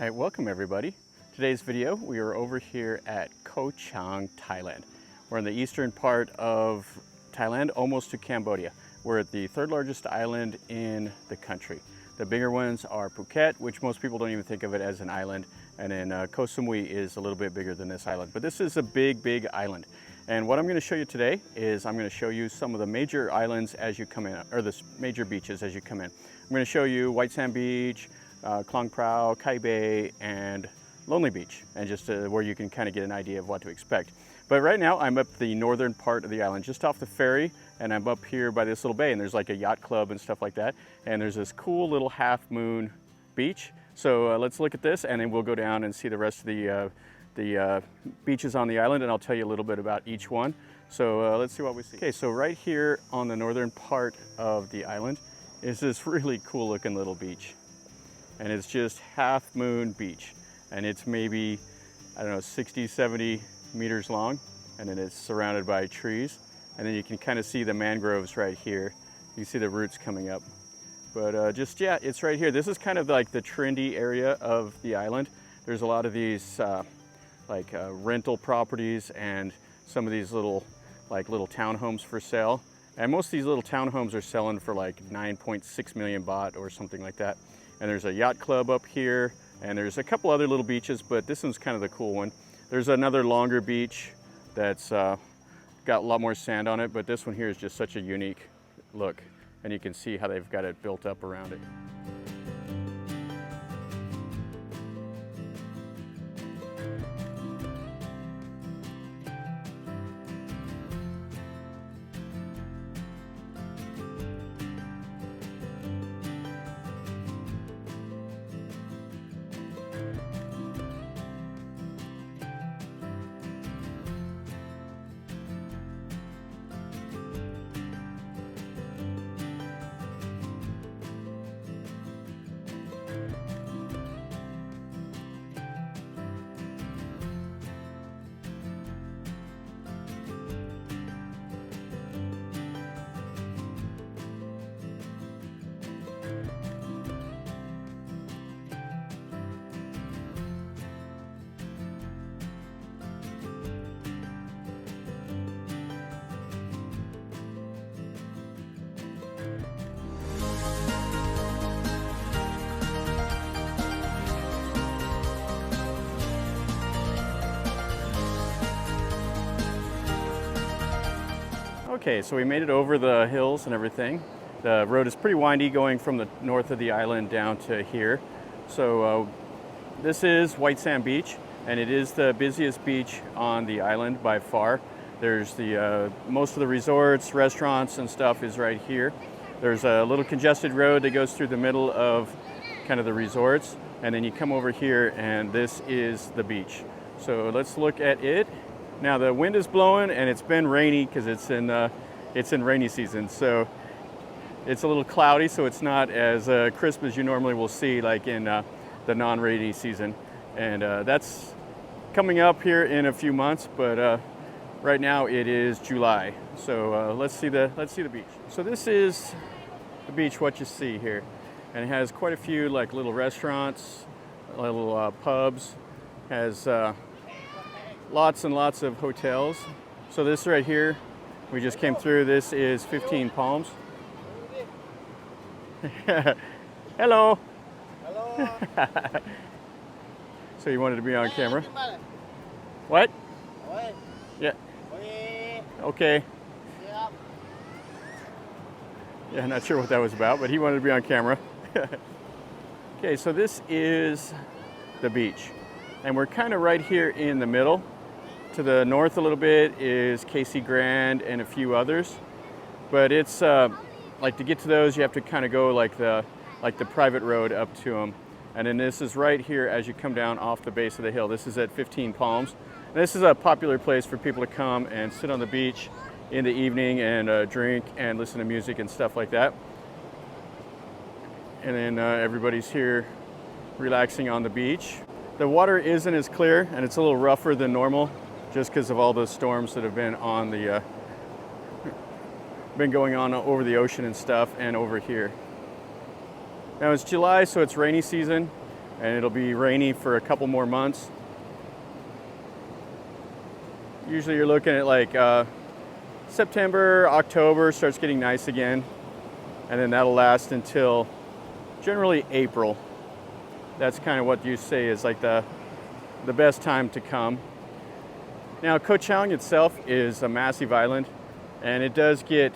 Alright, welcome everybody. Today's video, we are over here at Koh Chang, Thailand. We're in the eastern part of Thailand, almost to Cambodia. We're at the third largest island in the country. The bigger ones are Phuket, which most people don't even think of it as an island, and then Koh Samui is a little bit bigger than this island. But this is a big island. And what I'm going to show you today is I'm going to show you some of the major islands as you come in, or the major beaches as you come in. I'm going to show you White Sand Beach, Klong Prao, Kai Bae, and Lonely Beach, and just where you can kind of get an idea of what to expect. But right now I'm up the northern part of the island, just off the ferry, and I'm up here by this little bay, and there's like a yacht club and stuff like that, and there's this cool little half moon beach. So let's look at this, and then we'll go down and see the rest of the beaches on the island, and I'll tell you a little bit about each one. So let's see what we see. Okay, so right here on the northern part of the island is this really cool looking little beach. And it's just half moon beach. And it's maybe, I don't know, 60, 70 meters long. And then it's surrounded by trees. And then you can kind of see the mangroves right here. You can see the roots coming up. But yeah, it's right here. This is kind of like the trendy area of the island. There's a lot of these rental properties and some of these little townhomes for sale. And most of these little townhomes are selling for like 9.6 million baht or something like that. And there's a yacht club up here, and there's a couple other little beaches, but this one's kind of the cool one. There's another longer beach that's got a lot more sand on it, but this one here is just such a unique look. And you can see how they've got it built up around it. Okay, so we made it over the hills and everything. The road is pretty windy going from the north of the island down to here. So this is White Sand Beach, and it is the busiest beach on the island by far. There's most of the resorts, restaurants and stuff is right here. There's a little congested road that goes through the middle of kind of the resorts, and then you come over here and this is the beach. So let's look at it. Now the wind is blowing and it's been rainy because it's in rainy season, so it's a little cloudy, so it's not as crisp as you normally will see like in the non-rainy season. And that's coming up here in a few months, but right now it is July. So let's see the beach. So this is the beach, what you see here, and it has quite a few like little restaurants, little pubs, has lots and lots of hotels. So this right here, we just came through, this is 15 Palms. Hello. Hello. So you wanted to be on camera? What? Yeah. Okay. Yeah, not sure what that was about, but he wanted to be on camera. Okay, so this is the beach. And we're kind of right here in the middle. To the north a little bit is Casey Grand and a few others. But it's like to get to those, you have to kind of go like the private road up to them. And then this is right here as you come down off the base of the hill. This is at 15 Palms. And this is a popular place for people to come and sit on the beach in the evening and drink and listen to music and stuff like that. And then everybody's here relaxing on the beach. The water isn't as clear and it's a little rougher than normal just because of all the storms that have been on the been going on over the ocean and stuff and over here. Now it's July, so it's rainy season, and it'll be rainy for a couple more months. Usually you're looking at like September, October starts getting nice again, and then that'll last until generally April. That's kind of what you say is like the best time to come. Now, Koh Chang itself is a massive island, and it does get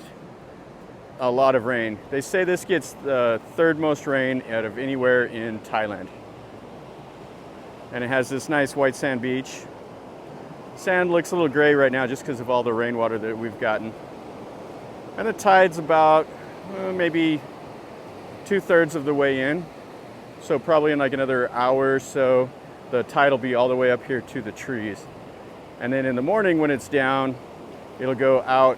a lot of rain. They say this gets the third most rain out of anywhere in Thailand. And it has this nice white sand beach. Sand looks a little gray right now just because of all the rainwater that we've gotten. And the tide's about maybe 2/3 of the way in. So probably in like another hour or so, the tide will be all the way up here to the trees. And then in the morning when it's down, it'll go out,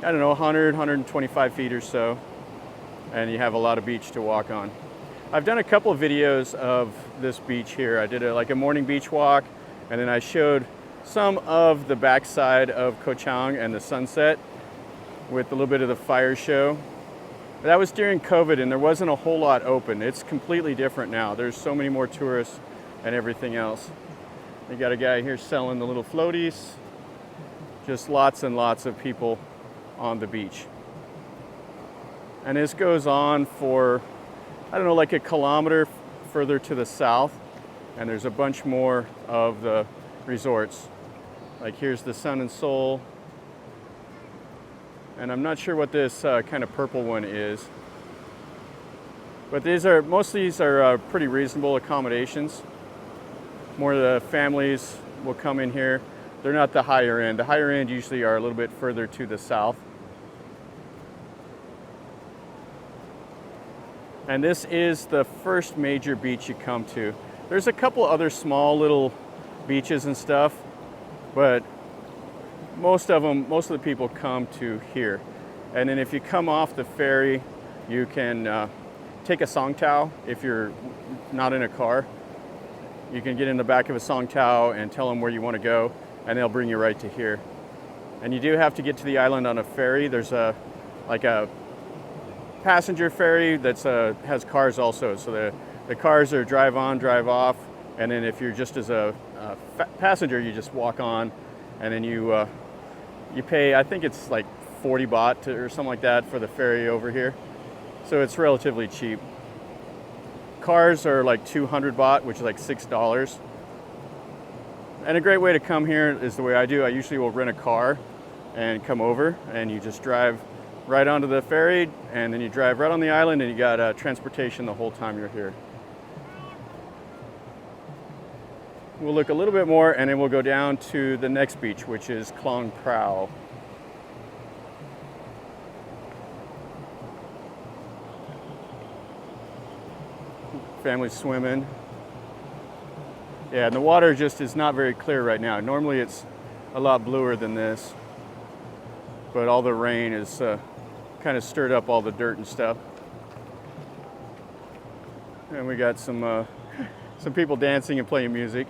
I don't know, 100, 125 feet or so. And you have a lot of beach to walk on. I've done a couple of videos of this beach here. I did like a morning beach walk, and then I showed some of the backside of Koh Chang and the sunset with a little bit of the fire show. That was during COVID, and there wasn't a whole lot open. It's completely different now. There's so many more tourists and everything else. You got a guy here selling the little floaties. Just lots and lots of people on the beach. And this goes on for, I don't know, like a kilometer further to the south. And there's a bunch more of the resorts. Like here's the Sun and Soul. And I'm not sure what this kind of purple one is. But most of these are pretty reasonable accommodations. More of the families will come in here. They're not the higher end. The higher end usually are a little bit further to the south. And this is the first major beach you come to. There's a couple other small little beaches and stuff, but most of the people come to here. And then if you come off the ferry, you can take a song tao if you're not in a car. You can get in the back of a song tao and tell them where you want to go, and they'll bring you right to here. And you do have to get to the island on a ferry. There's a passenger ferry that has cars also. So the cars are drive on, drive off, and then if you're just as a passenger, you just walk on, and then you pay, I think it's like 40 baht or something like that for the ferry over here. So it's relatively cheap. Cars are like 200 baht, which is like $6. And a great way to come here is the way I do. I usually will rent a car and come over, and you just drive right onto the ferry, and then you drive right on the island, and you got transportation the whole time you're here. We'll look a little bit more, and then we'll go down to the next beach, which is Klong Prao. Family swimming. Yeah, and the water just is not very clear right now. Normally it's a lot bluer than this, but all the rain is kind of stirred up all the dirt and stuff. And we got some people dancing and playing music.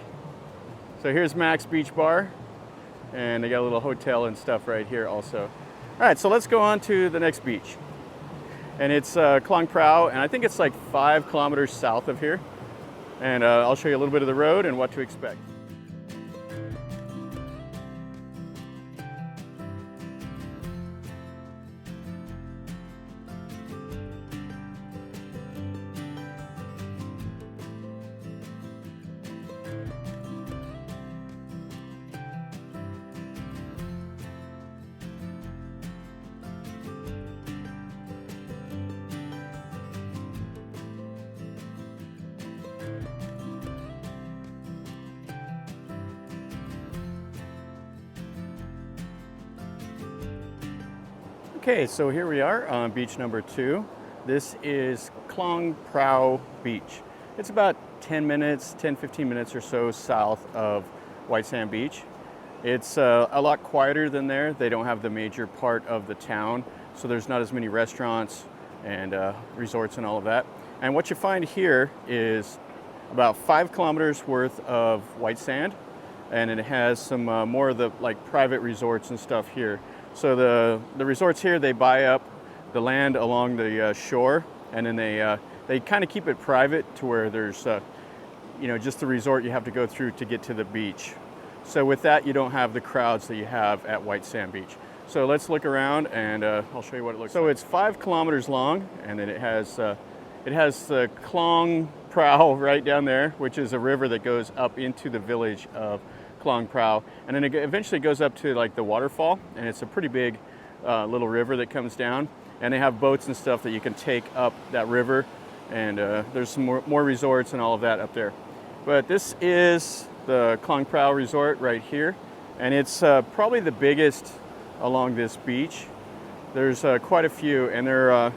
So here's Mac's Beach Bar, and they got a little hotel and stuff right here also. All right, so let's go on to the next beach. And it's Klong Prao, and I think it's like 5 kilometers south of here. And I'll show you a little bit of the road and what to expect. Okay, so here we are on beach number 2. This is Klong Prao Beach. It's about 10 minutes, 10-15 minutes or so south of White Sand Beach. It's a lot quieter than there. They don't have the major part of the town, so there's not as many restaurants and resorts and all of that. And what you find here is about 5 kilometers worth of white sand, and it has some more of the like private resorts and stuff here. So the resorts here, they buy up the land along the shore, and then they they kind of keep it private to where there's, you know, just the resort you have to go through to get to the beach. So with that, you don't have the crowds that you have at White Sand Beach. So let's look around and I'll show you what it looks like. So it's 5 kilometers long, and then it has the Klong Prao right down there, which is a river that goes up into the village of Klong Prao, and then it eventually goes up to like the waterfall, and it's a pretty big little river that comes down, and they have boats and stuff that you can take up that river, and there's some more resorts and all of that up there. But this is the Klong Prao resort right here, and it's probably the biggest along this beach. There's quite a few, and they're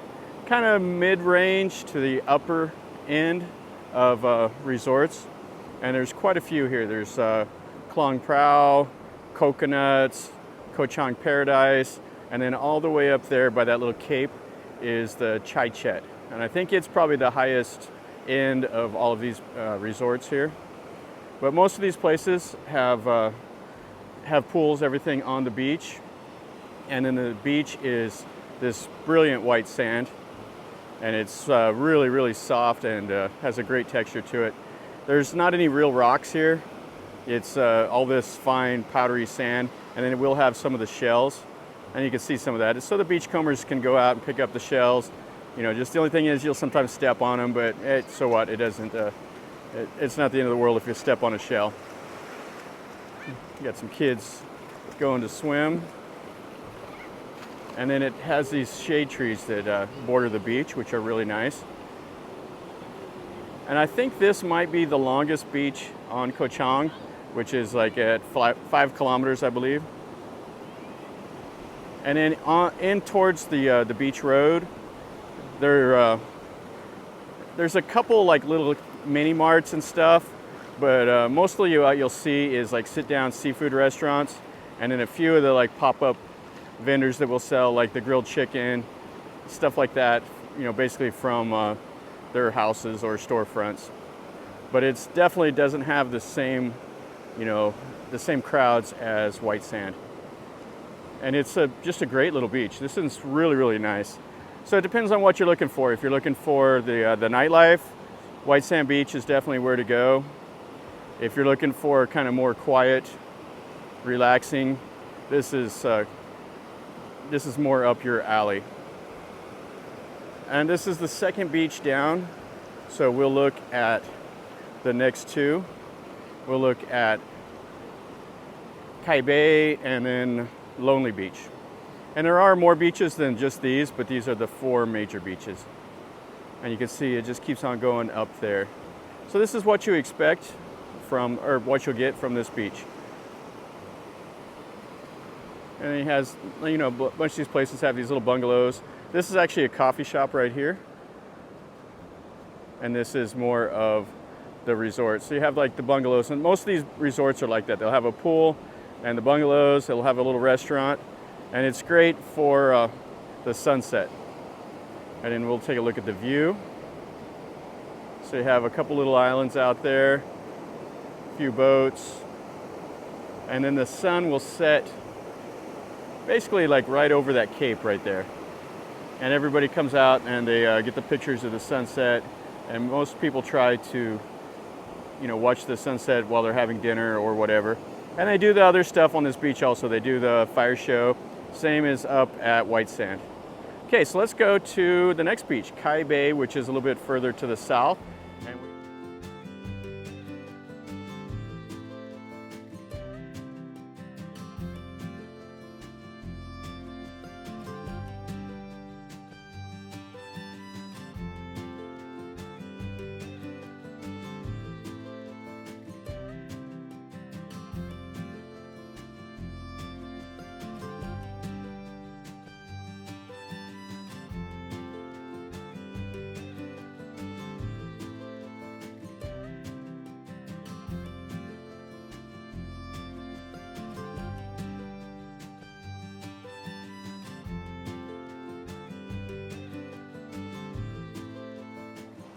kind of mid-range to the upper end of resorts, and there's quite a few here. There's Klong Prao, Coconuts, Koh Chang Paradise, and then all the way up there by that little cape is the Chai Chet, and I think it's probably the highest end of all of these resorts here. But most of these places have pools, everything on the beach, and then the beach is this brilliant white sand, and it's really, really soft and has a great texture to it. There's not any real rocks here. It's all this fine powdery sand, and then it will have some of the shells, and you can see some of that. So the beachcombers can go out and pick up the shells. You know, just the only thing is you'll sometimes step on them, but so what? It doesn't. It's not the end of the world if you step on a shell. You got some kids going to swim, and then it has these shade trees that border the beach, which are really nice. And I think this might be the longest beach on Koh Chang, which is like at 5 kilometers, I believe. And then in towards the beach road, there's a couple like little mini marts and stuff, but mostly you'll see is like sit-down seafood restaurants, and then a few of the like pop-up vendors that will sell like the grilled chicken, stuff like that, you know, basically from their houses or storefronts. But it's definitely doesn't have the same, you know, the same crowds as White Sand. And it's just a great little beach. This is really, really nice. So it depends on what you're looking for. If you're looking for the nightlife, White Sand Beach is definitely where to go. If you're looking for kind of more quiet, relaxing, this is more up your alley. And this is the second beach down. So we'll look at the next two. We'll look at Kai Bae and then Lonely Beach. And there are more beaches than just these, but these are the 4 major beaches. And you can see it just keeps on going up there. So this is what you expect from, or what you'll get from this beach. And it has, you know, a bunch of these places have these little bungalows. This is actually a coffee shop right here. And this is more of the resort. So you have like the bungalows, and most of these resorts are like that. They'll have a pool and the bungalows, they'll have a little restaurant, and it's great for the sunset. And then we'll take a look at the view. So you have a couple little islands out there, a few boats, and then the sun will set basically like right over that cape right there. And everybody comes out and they get the pictures of the sunset, and most people try to, you know, watch the sunset while they're having dinner or whatever. And they do the other stuff on this beach also. They do the fire show, same as up at White Sand. Okay, so let's go to the next beach, Kai Bae, which is a little bit further to the south.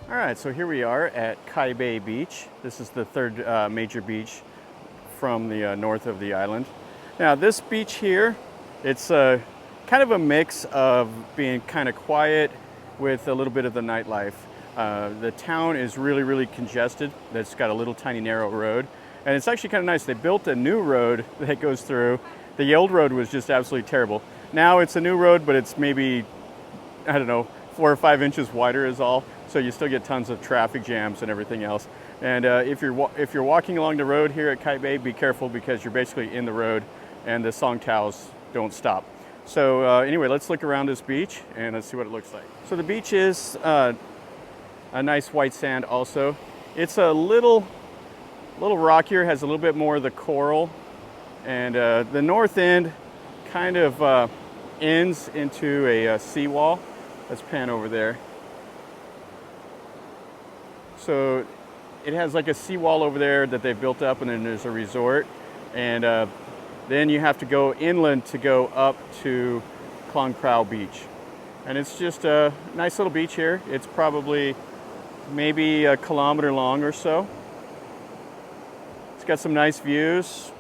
All right, so here we are at Kai Bae Beach. This is the third major beach from the north of the island. Now this beach here, it's kind of a mix of being kind of quiet with a little bit of the nightlife. The town is really, really congested. It's got a little tiny narrow road. And it's actually kind of nice. They built a new road that goes through. The old road was just absolutely terrible. Now it's a new road, but it's maybe, I don't know, 4 or 5 inches wider is all. So you still get tons of traffic jams and everything else. And if you're walking along the road here at Kai Bae, be careful because you're basically in the road and the song towels don't stop. So anyway, let's look around this beach and let's see what it looks like. So the beach is a nice white sand also. It's a little rockier, has a little bit more of the coral. And the north end kind of ends into a seawall. Let's pan over there. So it has like a seawall over there that they've built up, and then there's a resort. And then you have to go inland to go up to Klong Prao Beach. And it's just a nice little beach here. It's probably maybe a kilometer long or so. It's got some nice views.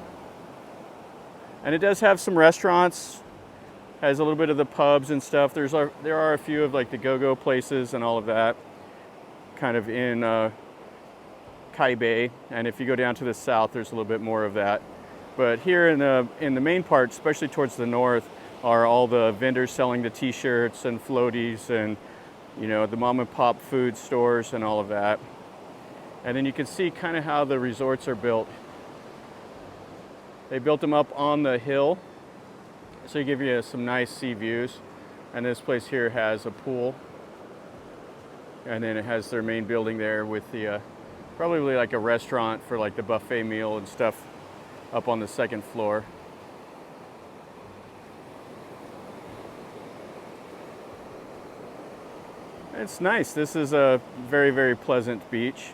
And it does have some restaurants. Has a little bit of the pubs and stuff. There are a few of like the go-go places and all of that, kind of in Kai Bae. And if you go down to the south, there's a little bit more of that. But here in the main part, especially towards the north, are all the vendors selling the t-shirts and floaties and, you know, the mom and pop food stores and all of that. And then you can see kind of how the resorts are built. They built them up on the hill, so you give you some nice sea views. And this place here has a pool. And then it has their main building there with the, probably like a restaurant for like the buffet meal and stuff up on the second floor. It's nice. This is a very, very pleasant beach.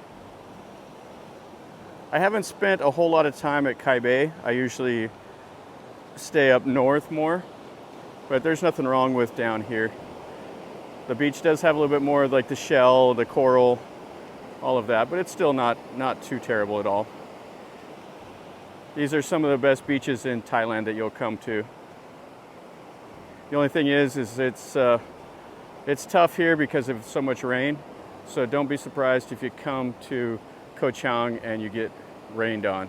I haven't spent a whole lot of time at Kai Bae. I usually stay up north more, but there's nothing wrong with down here. The beach does have a little bit more of like the shell, the coral, all of that, but it's still not too terrible at all. These are some of the best beaches in Thailand that you'll come to. The only thing is it's tough here because of so much rain. So don't be surprised if you come to Koh Chang and you get rained on.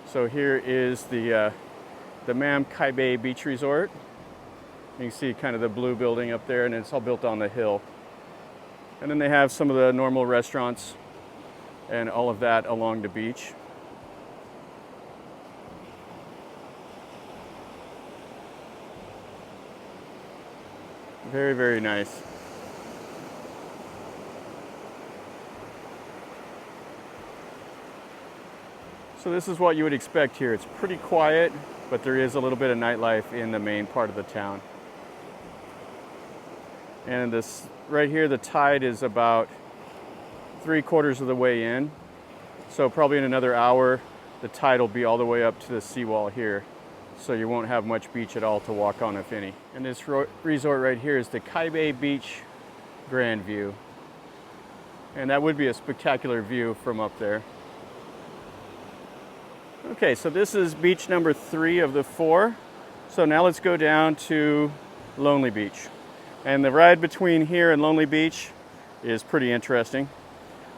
So here is the Kai Bae Beach Resort. You can see kind of the blue building up there, and it's all built on the hill. And then they have some of the normal restaurants and all of that along the beach. Very, very nice. So this is what you would expect here. It's pretty quiet, but there is a little bit of nightlife in the main part of the town. And this right here, the tide is about 3/4 of the way in. So probably in another hour, the tide will be all the way up to the seawall here. So you won't have much beach at all to walk on, if any. And this resort right here is the Kai Bae Beach Grand View. And that would be a spectacular view from up there. Okay, so this is beach number 3 of the 4. So now let's go down to Lonely Beach. And the ride between here and Lonely Beach is pretty interesting.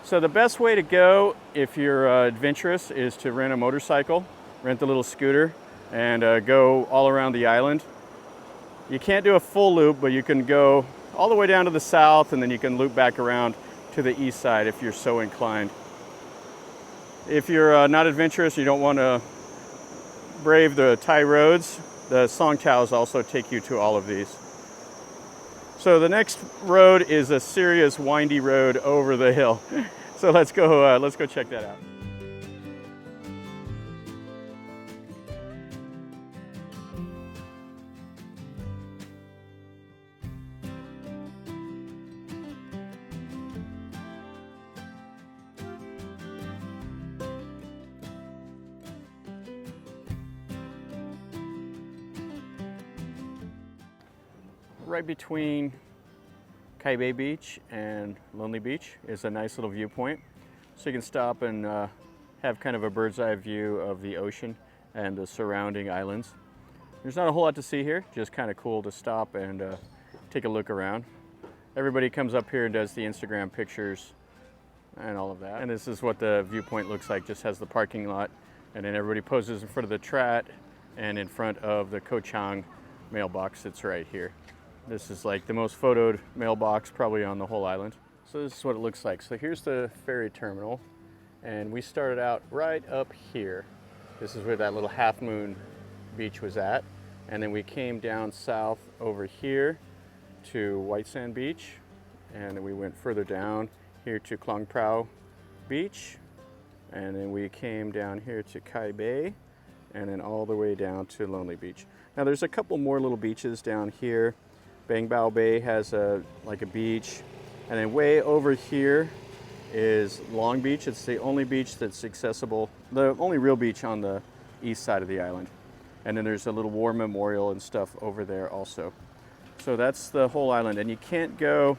So the best way to go if you're adventurous is to rent a motorcycle, rent the little scooter, and go all around the island. You can't do a full loop, but you can go all the way down to the south, and then you can loop back around to the east side if you're so inclined. If you're not adventurous, you don't want to brave the Thai roads, the song towels also take you to all of these. So the next road is a serious windy road over the hill. So let's go check that out. Right between Kai Bae Beach and Lonely Beach is a nice little viewpoint. So you can stop and have kind of a bird's eye view of the ocean and the surrounding islands. There's not a whole lot to see here, just kind of cool to stop and take a look around. everybody comes up here and does the Instagram pictures and all of that. And this is what the viewpoint looks like, just has the parking lot. And then everybody poses in front of the Trat and in front of the Koh Chang mailbox that's right here. This is like the most photoed mailbox probably on the whole island. So this is what it looks like. So here's the ferry terminal. And we started out right up here. This is where that little half moon beach was at. And then we came down south over here to White Sand Beach. And then we went further down here to Klong Prao Beach. And then we came down here to Kai Bae. And then all the way down to Lonely Beach. Now there's a couple more little beaches down here. Bang Bao Bay has like a beach. And then way over here is Long Beach. It's the only beach that's accessible, the only real beach on the east side of the island. And then there's a little war memorial and stuff over there also. So that's the whole island. And you can't go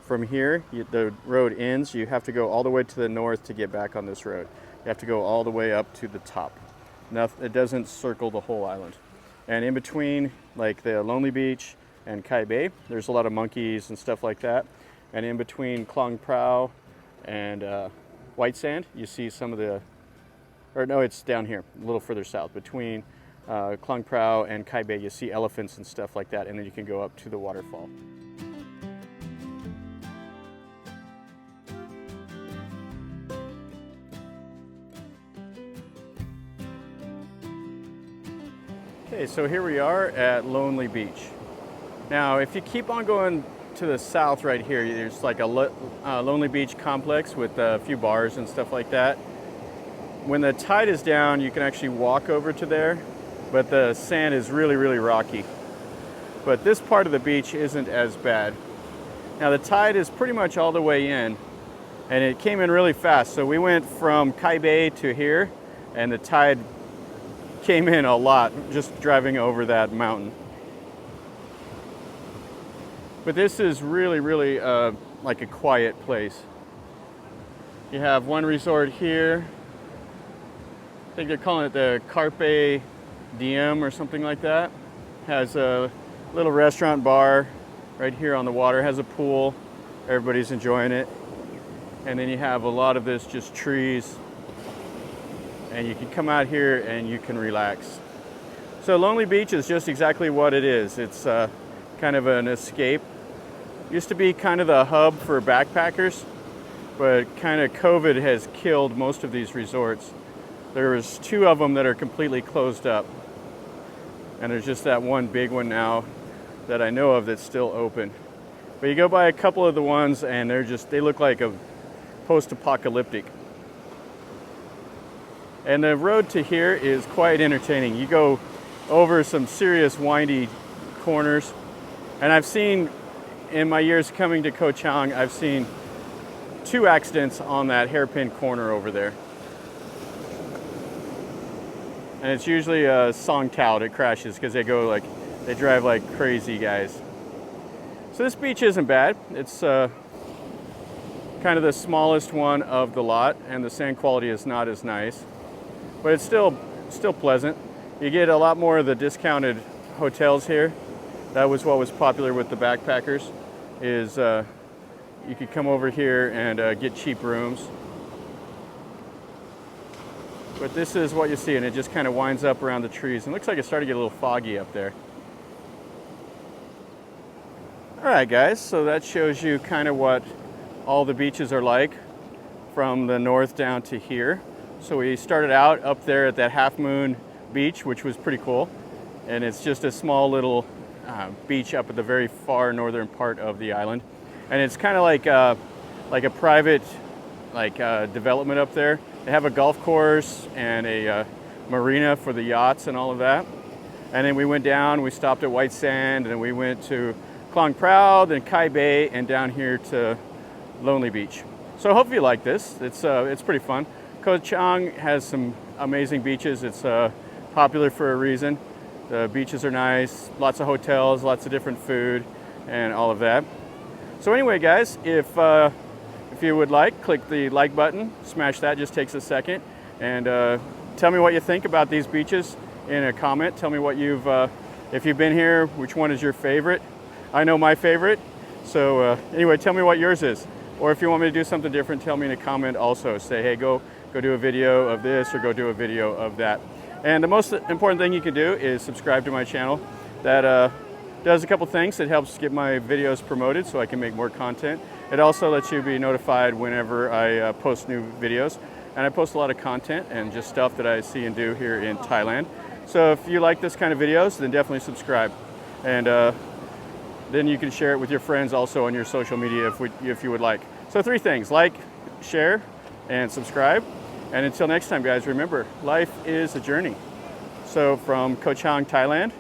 from here, the road ends. You have to go all the way to the north to get back on this road. You have to go all the way up to the top. Now, it doesn't circle the whole island. And in between, like the Lonely Beach and Kai Bae, there's a lot of monkeys and stuff like that. And in between Klong Prao and White Sand, you see some of the, or no, it's down here, a little further south. Between Klong Prao and Kai Bae, you see elephants and stuff like that, and then you can go up to the waterfall. Okay, so here we are at Lonely Beach. Now, if you keep on going to the south right here, there's like a Lonely Beach complex with a few bars and stuff like that. When the tide is down, you can actually walk over to there, but the sand is really, really rocky. But this part of the beach isn't as bad. Now, the tide is pretty much all the way in, and it came in really fast. So we went from Kai Bae to here, and the tide came in a lot just driving over that mountain. But this is really, really like a quiet place. You have one resort here. I think they're calling it the Carpe Diem or something like that. Has a little restaurant bar right here on the water. Has a pool. Everybody's enjoying it. And then you have a lot of this just trees. And you can come out here and you can relax. So Lonely Beach is just exactly what it is. It's kind of an escape. Used to be kind of the hub for backpackers, but kind of COVID has killed most of these resorts. There's 2 of them that are completely closed up. And there's just that one big one now that I know of that's still open. But you go by a couple of the ones and they look like a post-apocalyptic. And the road to here is quite entertaining. You go over some serious windy corners. And I've seen, in my years coming to Koh Chang, I've seen 2 accidents on that hairpin corner over there. And it's usually a Song Tao that crashes because they drive like crazy guys. So this beach isn't bad. It's kind of the smallest one of the lot, and the sand quality is not as nice. But it's still pleasant. You get a lot more of the discounted hotels here. That was what was popular with the backpackers, is you could come over here and get cheap rooms. But this is what you see, and it just kind of winds up around the trees. And it looks like it's starting to get a little foggy up there. All right, guys, so that shows you kind of what all the beaches are like from the north down to here. So we started out up there at that Half Moon Beach, which was pretty cool. And it's just a small little beach up at the very far northern part of the island. And it's kind of like a private development up there. They have a golf course and a marina for the yachts and all of that. And then we went down, we stopped at White Sand, and we went to Klong Prao, then Kai Bae, and down here to Lonely Beach. So I hope you like this. It's pretty fun. Koh Chang has some amazing beaches. It's popular for a reason. The beaches are nice, lots of hotels, lots of different food, and all of that. So anyway, guys, if you would like, click the like button, smash that, just takes a second, and tell me what you think about these beaches in a comment. Tell me what if you've been here, which one is your favorite. I know my favorite So anyway, tell me what yours is. Or if you want me to do something different, tell me in a comment also. Say, hey, go do a video of this or go do a video of that. And the most important thing you can do is subscribe to my channel. That does a couple things. It helps get my videos promoted so I can make more content. It also lets you be notified whenever I post new videos. And I post a lot of content and just stuff that I see and do here in Thailand. So if you like this kind of videos, then definitely subscribe. And then you can share it with your friends also on your social media if you would like. So 3 things: like, share, and subscribe. And until next time, guys, remember, life is a journey. So from Koh Chang, Thailand,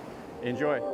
enjoy.